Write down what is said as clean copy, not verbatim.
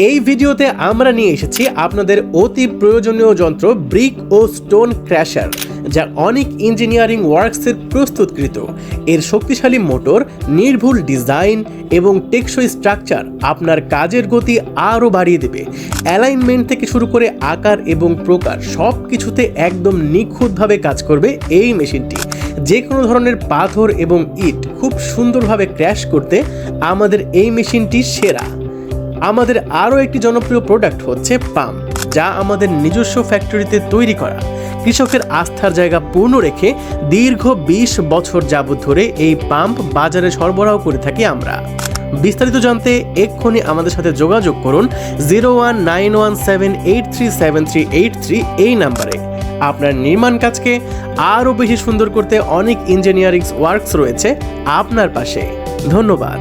এই ভিডিওতে আমরা নিয়ে এসেছি আপনাদের অতি প্রয়োজনীয় যন্ত্র ব্রিক ও স্টোন ক্র্যাশার, যা অনেক ইঞ্জিনিয়ারিং ওয়ার্কসের প্রস্তুতকৃত। এর শক্তিশালী মোটর, নির্ভুল ডিজাইন এবং টেকসই স্ট্রাকচার আপনার কাজের গতি আরও বাড়িয়ে দেবে। অ্যালাইনমেন্ট থেকে শুরু করে আকার এবং প্রকার সব কিছুতে একদম নিখুঁতভাবে কাজ করবে এই মেশিনটি। যে কোনো ধরনের পাথর এবং ইট খুব সুন্দরভাবে ক্র্যাশ করতে আমাদের এই মেশিনটি সেরা। আমাদের আরও একটি জনপ্রিয় প্রোডাক্ট হচ্ছে পাম্প, যা আমাদের নিজস্ব ফ্যাক্টরিতে তৈরি করা। কৃষকের আস্থার জায়গা পূর্ণ রেখে দীর্ঘ 20 বছর যাবত ধরে এই পাম্প বাজারে সরবরাহ করে থাকি আমরা। বিস্তারিত জানতে এক্ষুনি আমাদের সাথে যোগাযোগ করুন 019178373383 এই নাম্বারে। আপনার নির্মাণ কাজকে আরও বেশি সুন্দর করতে অনেক ইঞ্জিনিয়ারিং ওয়ার্কস রয়েছে আপনার পাশে। ধন্যবাদ।